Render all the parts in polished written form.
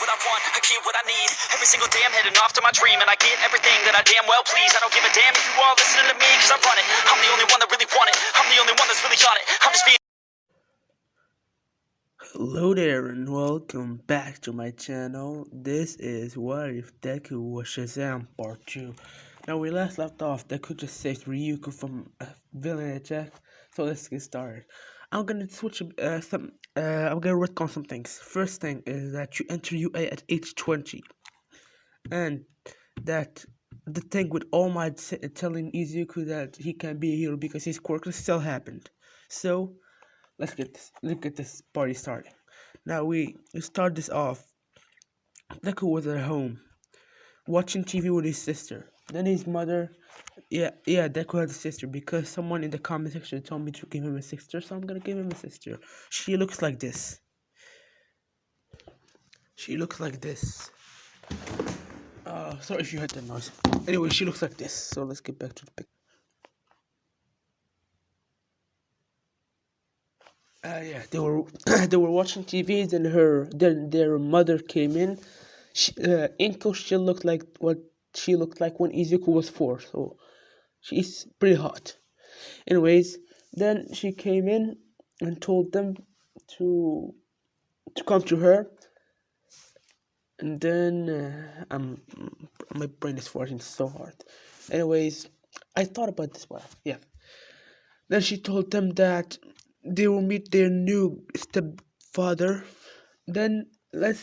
what I want, I get what I need. Every single day I'm heading off to my dream, and I get everything that I damn well please. I don't give a damn if you all listening to me, cause I run it. I'm the only one that really want it. I'm the only one that's really on it. I'm just being... Hello there and welcome back to my channel. This is What If Deku Was Shazam Part 2. Now we last left off, Deku just saved Ryuko from a villain attack, so let's get started. I'm gonna switch I'm gonna work on some things. First thing is that you enter UA at age 20. And that the thing with All Might telling Izuku that he can be a hero because his quirk still happened. So let's get this party started. Now we start this off. Deku was at home watching TV with his sister. Then his mother, Deku had a sister because someone in the comment section told me to give him a sister, so I'm gonna give him a sister. She looks like this. Sorry if you heard that noise. Anyway, she looks like this. So let's get back to the picture. They were they were watching TV. Then their mother came in. Inko still looked like what she looked like when Izuku was 4. So she's pretty hot. Anyways, then she came in and told them to come to her. And then my brain is farting so hard. Anyways, I thought about this one. Yeah. Then she told them that they will meet their new stepfather. Then Then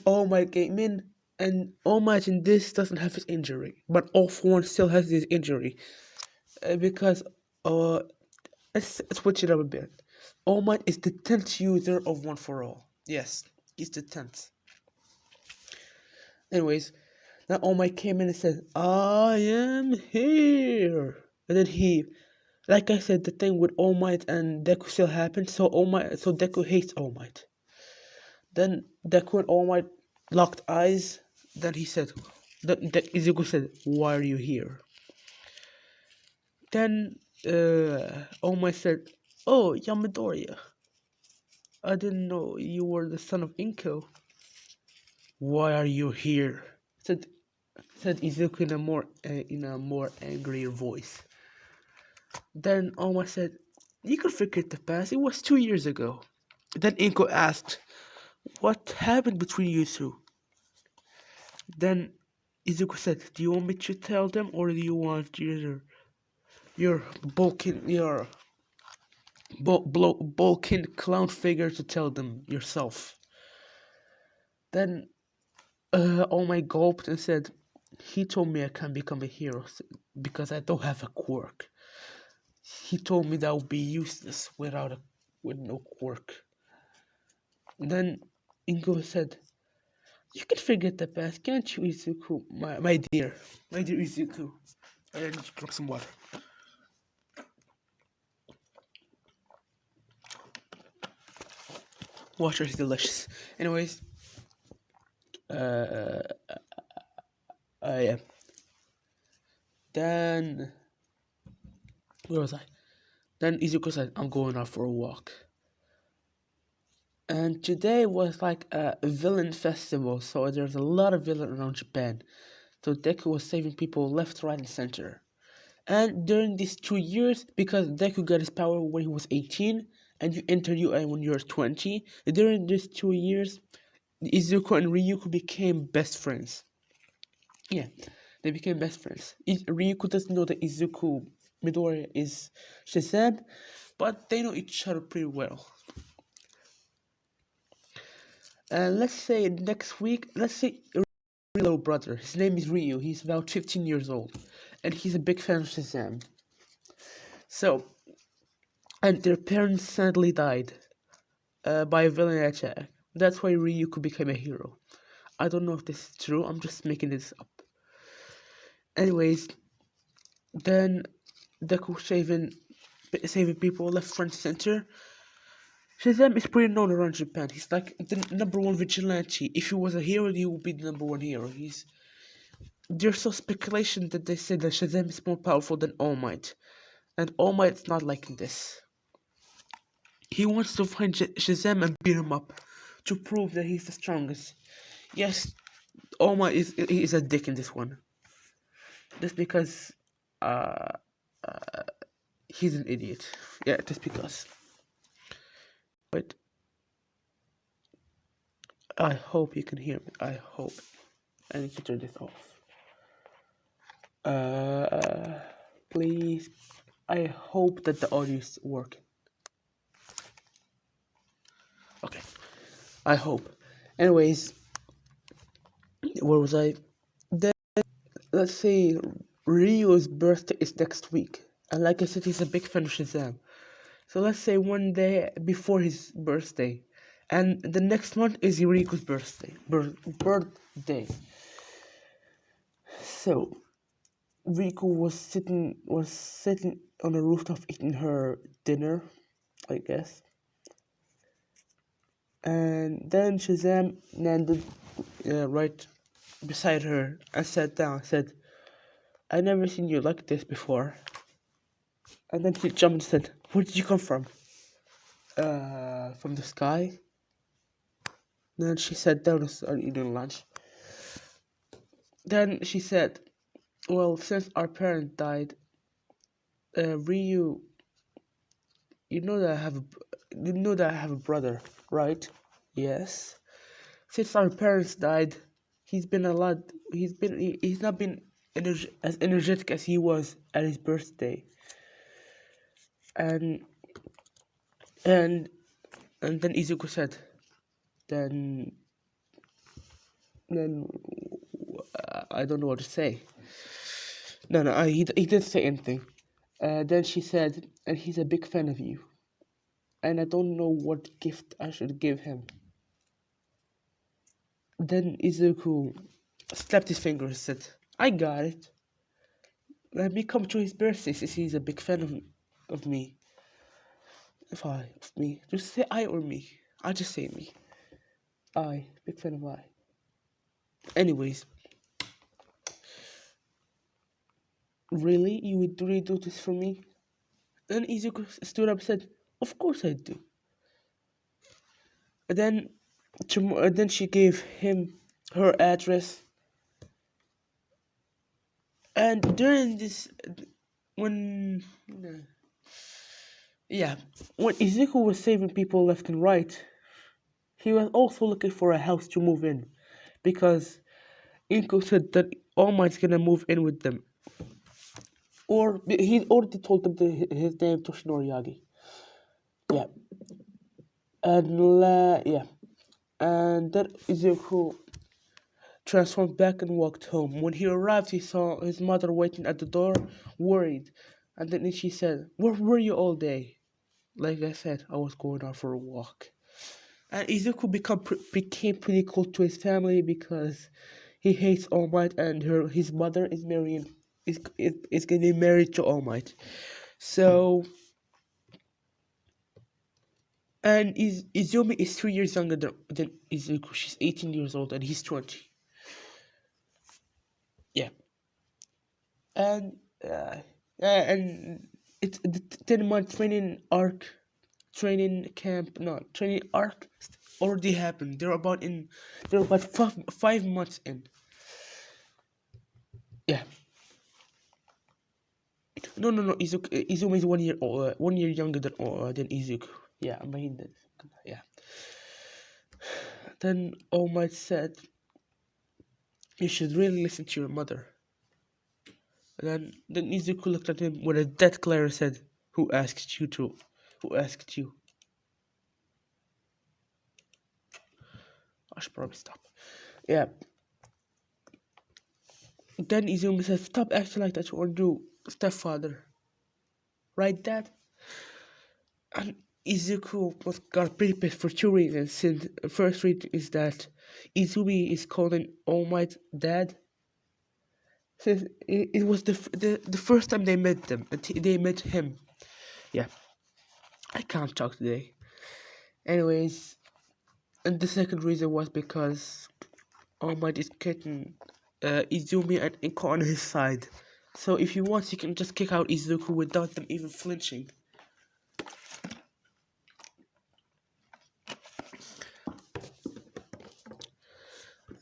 All Might came in, and All Might in this doesn't have his injury, but All For One still has his injury because let's switch it up a bit. All Might is the 10th user of One For All. Yes, he's the 10th. Anyways, then All Might came in and said, "I am here," and then like I said, the thing with All Might and Deku still happened, so Deku hates All Might. Then Deku and All Might locked eyes. Then Izuku said, "Why are you here?" Then All Might said, "Oh, Yamadoriya, I didn't know you were the son of Inko. Why are you here?" said Izuku in a more angrier voice. Then All Might said, "You could forget the past. It was 2 years ago." Then Inko asked, "What happened between you two?" Then Izuku said, "Do you want me to tell them, or do you want your bulking clown figure to tell them yourself?" Then All Might gulped and said, "He told me I can't become a hero because I don't have a quirk. He told me that would be useless with no quirk." Then Ingo said, "You can forget the past, can't you, Izuku? My dear Izuku." I need to drink some water. Water is delicious. Anyways, yeah. Then where was I? Then Izuku said, "I'm going out for a walk." And today was like a villain festival, so there's a lot of villains around Japan. So Deku was saving people left, right, and center. And during these 2 years, because Deku got his power when he was 18, and you enter UA when you're 20, during these 2 years, Izuku and Ryuko became best friends. Yeah, they became best friends. Ryuko doesn't know that Izuku Midoriya is Shazam, but they know each other pretty well. And let's say next week, let's say little brother, his name is Ryu, he's about 15 years old, and he's a big fan of Shazam. So, and their parents sadly died by a villain attack. That's why Ryu could become a hero. I don't know if this is true, I'm just making this up. Anyways, then Deku saving people left, front, center. Shazam is pretty known around Japan. He's like the #1 vigilante. If he was a hero, he would be the #1 hero. There's some speculation that they say that Shazam is more powerful than All Might, and All Might's not liking this. He wants to find Shazam and beat him up to prove that he's the strongest. Yes, All Might is a dick in this one. Just because uh, he's an idiot. Yeah, just because. But I hope you can hear me. I hope. I need to turn this off. Please. I hope that the audio is working. Okay. I hope. Anyways, where was I? Then let's say Ryo's birthday is next week, and like I said, he's a big fan of Shazam. So let's say one day before his birthday, and the next month is Yuriko's birthday. Birthday. So Riku was sitting on a rooftop eating her dinner, I guess. And then Shazam landed right beside her and sat down. Said, "I never seen you like this before." And then he jumped and said, "Where did you come from?" From the sky. Then she sat down and started eating lunch. Then she said, "Well, since our parent died, Ryu, you know that I have a brother, right?" "Yes." "Since our parents died, he's been a lot. He's not been as energetic as he was at his birthday." And and and then Izuku said, "Then then I don't know what to say." No, he didn't say anything. Then she said, "And he's a big fan of you, and I don't know what gift I should give him." Then Izuku slapped his fingers and said, "I got it. Let me come to his birthday since he's a big fan of me." Of me. Just say I or me. I'll just say me. I. Big fan of I. Anyways. "Really? You would really do this for me?" Then Izuku stood up and said, "Of course I do." And then she gave him her address. And during this, when yeah, when Izuku was saving people left and right, he was also looking for a house to move in, because Inko said that All Might's gonna move in with them. Or he'd already told them his name, Toshinori Yagi. Yeah. And then Izuku transformed back and walked home. When he arrived, he saw his mother waiting at the door, worried. And then she said, "Where were you all day?" "Like I said, I was going out for a walk." And Izuku became pretty close to his family because he hates All Might, and his mother is getting married to All Might. So, and Izumi is 3 years younger than Izuku. She's 18 years old and he's 20. Yeah. And it's the 10-month training camp, no, training arc already happened. They're about 5 months in. Yeah. No. Izumi is 1 year younger than Izuku. Yeah, I mean that. Yeah. Then All Might said, "You should really listen to your mother." And then Izuku looked at him with a dead glare and said, Who asked you?" I should probably stop. Yeah. Then Izumi said, "Stop acting like that or do stepfather." Right, Dad? And Izuku got pretty pissed for two reasons. Since the first reason is that Izumi is calling All Might Dad. Since it was the first time they met him. Yeah. I can't talk today. Anyways, and the second reason was because All Might is getting Izumi and Inko on his side. So if he wants, he can just kick out Izuku without them even flinching.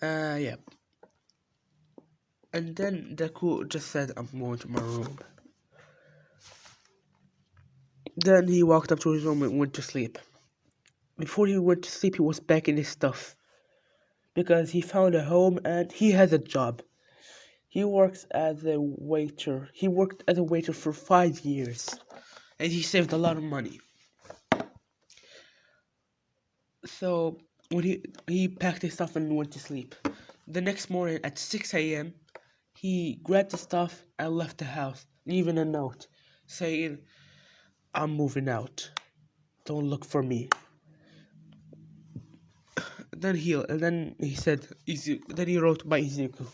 Yeah. And then Deku just said, I'm going to my room. Then he walked up to his room and went to sleep. Before he went to sleep, he was packing his stuff. Because he found a home and he has a job. He works as a waiter. He worked as a waiter for 5 years. And he saved a lot of money. So when he packed his stuff and went to sleep. The next morning at 6 a.m., he grabbed the stuff and left the house, leaving a note saying, I'm moving out. Don't look for me. Then he said, then he wrote by Izuku.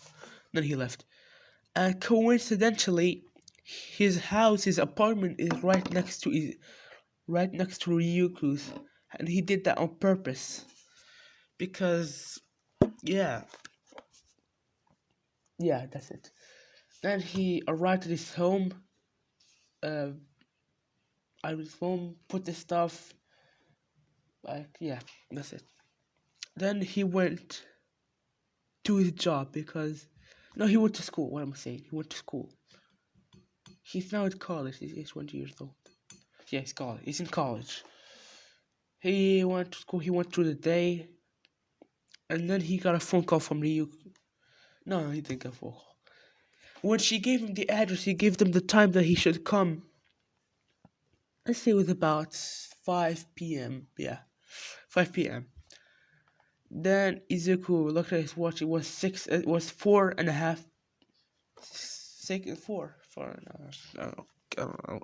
Then he left. And coincidentally, his apartment is right next to Ryuku's, and he did that on purpose. Because, yeah, that's it. Then he arrived at his home. Put the stuff. That's it. Then he went to his job because, no, he went to school. What am I saying? He went to school. He's now at college. He's 20 years old. Yeah, he's in college. He went to school. He went through the day, and then he got a phone call from Ryuko. No, he didn't get a phone call. When she gave him the address, he gave them the time that he should come. Let's say it was about 5 p.m. Yeah, 5 p.m. Then Izuku looked at his watch. It was 4.5. 4.5. I don't know.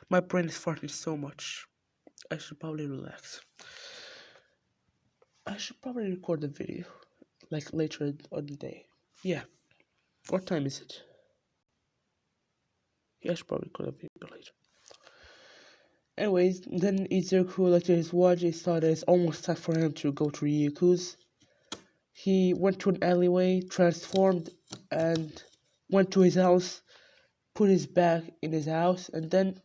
My brain is farting so much. I should probably relax. I should probably record the video, like later on the day. Yeah. What time is it? Yeah, I should probably record a video later. Anyways, then Izuku looked at his watch. He saw that it's almost time for him to go to Ryuku's. He went to an alleyway, transformed, and went to his house, put his bag in his house, and then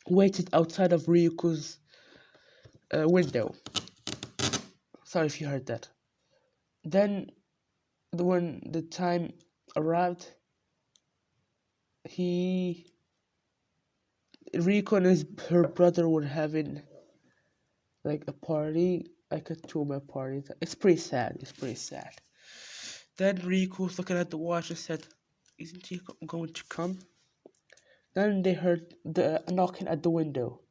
waited outside of Ryuku's window. Sorry if you heard that. Then, when the time arrived, Ryuko and her brother were having like a party, like a two-man party. It's pretty sad. Then Ryuko was looking at the watch and said, "Isn't he going to come?" Then they heard the knocking at the window.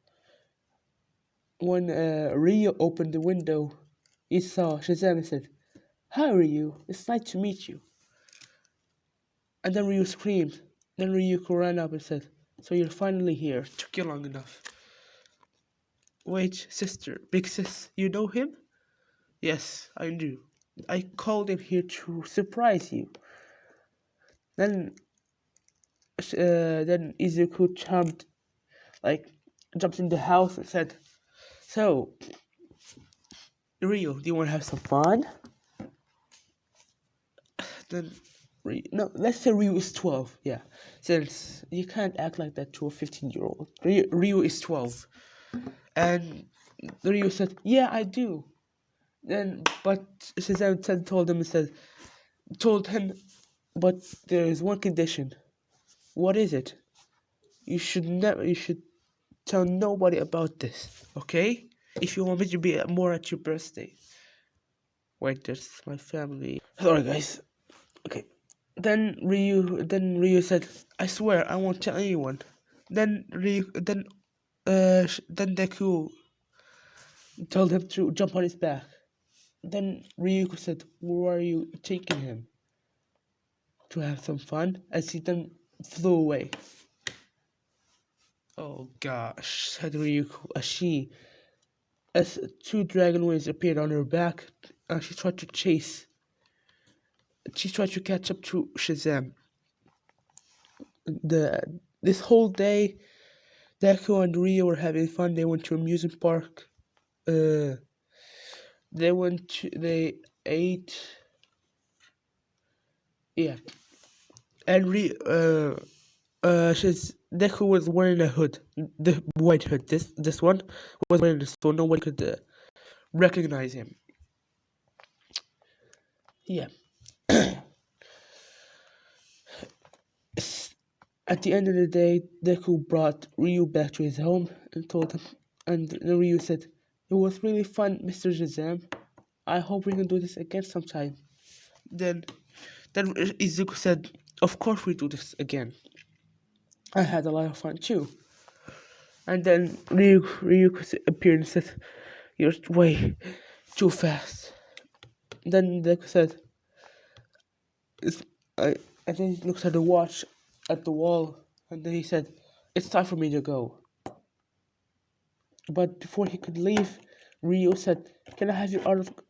When Ryu opened the window, he saw Shazam and said, "Hi Ryu, it's nice to meet you." And then Ryu screamed. Then Ryuko ran up and said, "So you're finally here. Took you long enough." "Wait, sister, big sis, you know him?" "Yes, I do. I called him here to surprise you." Then Izuku jumped in the house and said, "So, Ryu, do you want to have some fun?" Then no, let's say Ryu is 12. Yeah, since you can't act like that to a 15-year-old. Ryu is 12, and Ryu said, "Yeah, I do." Then, but Shazam told him, "But there is one condition." "What is it?" You should tell nobody about this, okay? If you want me to be more at your birthday." Wait, there's my family. Sorry, guys. Okay. Then Ryu said, "I swear I won't tell anyone." Then Deku told him to jump on his back. Then Ryuko said, "Where are you taking him?" "To have some fun," as he then flew away. "Oh gosh," said Ryuko as two dragon wings appeared on her back, and she tried to catch up to Shazam. This whole day, Deku and Ryu were having fun. They went to an amusement park. They ate. Yeah. And Deku was wearing a hood, the white hood. This one was wearing this, so nobody could recognize him. Yeah. At the end of the day, Deku brought Ryu back to his home and told him, and Ryu said, "It was really fun, Mr. Shazam. I hope we can do this again sometime." Then, then Izuku said, "Of course we do this again. I had a lot of fun too." And then Ryu appeared and said, "You're way too fast." Then Deku said, it's, I, and then he looked at the watch at the wall, and then he said, "It's time for me to go." But before he could leave, Ryu said, "Can I have your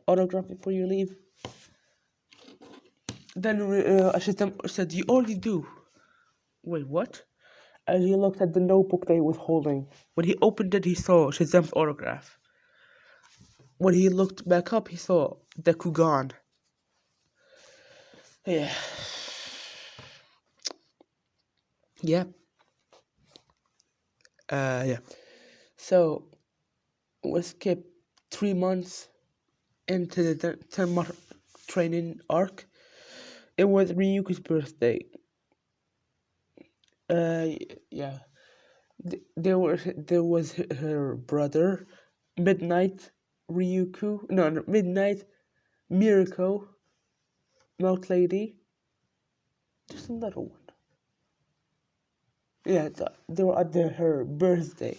autograph before you leave?" Then Ashita said, "You already do." Wait, what? As he looked at the notebook that he was holding, when he opened it, he saw Shazam's autograph. When he looked back up, he saw Deku gone. Yeah. Yeah. Yeah. So, we skip 3 months into the 10-month training arc. It was Ryuko's birthday. Yeah. There was her brother, Midnight Ryuko. No, Midnight Mirko, Milk Lady. There's another one. Yeah, they were at her birthday.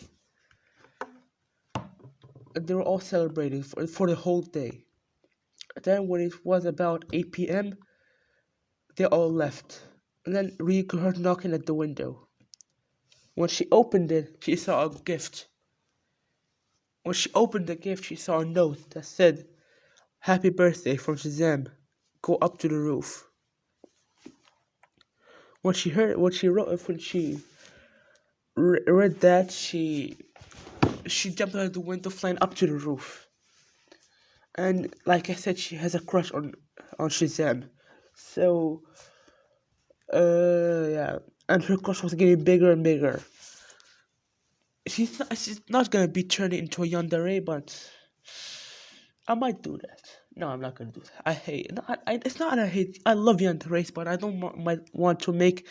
They were all celebrating for the whole day. Then when it was about 8 p.m., they all left. And then Ryuko heard knocking at the window. When she opened it, she saw a gift. When she opened the gift, she saw a note that said, "Happy birthday from Shazam. Go up to the roof." When she read that, she jumped out of the window, flying up to the roof. And like I said, she has a crush on Shazam. So yeah, and her crush was getting bigger and bigger. She's not gonna be turning into a yandere, but I might do that. No, I'm not gonna do that. I hate. No, it's not. I hate. I love yanderes, but I don't might want to make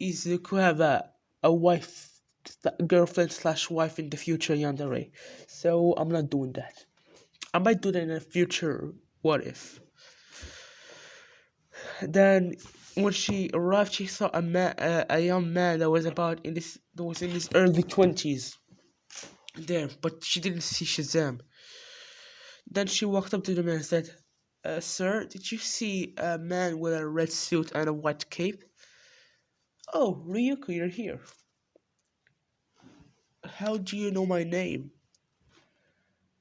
Izuku have a wife, girlfriend slash wife in the future yandere. So I'm not doing that. I might do that in a future. What if? Then when she arrived, she saw a young man that was in his early 20s there, but she didn't see Shazam. Then she walked up to the man and said, "Sir, did you see a man with a red suit and a white cape?" "Oh, Ryuko, you're here. How do you know my name?"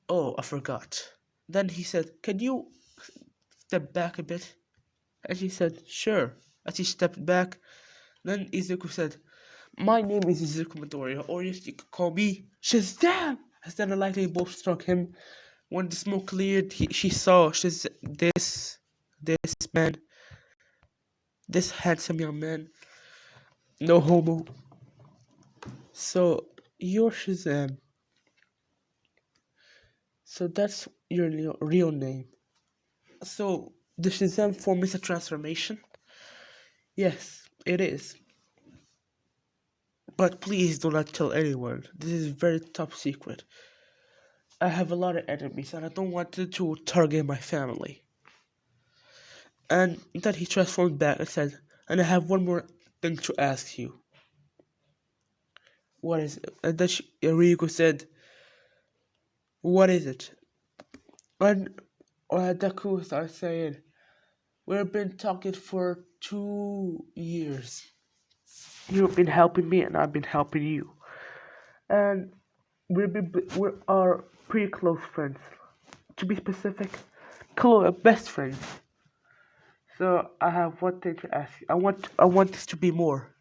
"Oh, I forgot." Then he said, "Can you step back a bit?" And she said, "Sure." As he stepped back, then Izuku said, "My name is Izuku Midoriya, or you could call me Shazam!" As then a lightning bolt struck him. When the smoke cleared, she saw this man, this handsome young man, no homo. "So, you're Shazam. So that's your real name. So, the Shazam form is a transformation?" "Yes, it is. But please do not tell anyone. This is very top secret. I have a lot of enemies and I don't want to target my family." And then he transformed back and said, "And I have one more thing to ask you." "What is it?" And then Ryuko said, "What is it?" And Deku started saying, "We've been talking for 2 years. You've been helping me and I've been helping you. And we are pretty close friends. To be specific, best friends. So I have one thing to ask you. I want this to be more."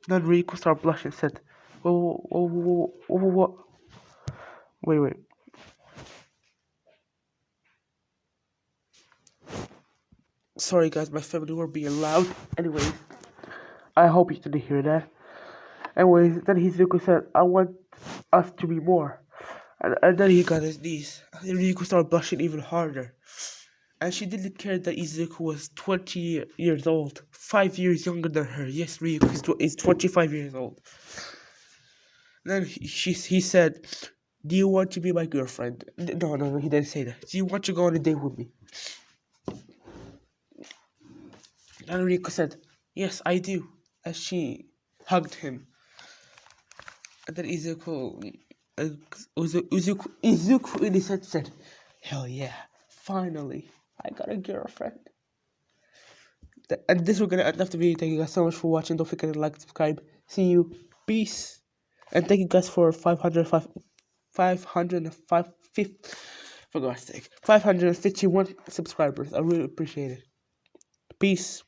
Then Rico started blushing and said, "Whoa, wait. Sorry guys, my family were being loud. Anyways, I hope you didn't hear that. Anyways, then Rico said, I want us to be more." And then he got his knees. And Rico started blushing even harder. And she didn't care that Izuku was 20 years old, 5 years younger than her. Yes, Ryuko is 25 years old. Then he said, "Do you want to be my girlfriend?" No, he didn't say that. "Do you want to go on a date with me?" And Ryuko said, "Yes, I do." As she hugged him. And then Izuku in his head said, "Hell yeah, finally, I got a girlfriend." And this we're gonna end off the video. Thank you guys so much for watching. Don't forget to like, subscribe. See you. Peace. And thank you guys for 505, for God's sake, 551 subscribers. I really appreciate it. Peace.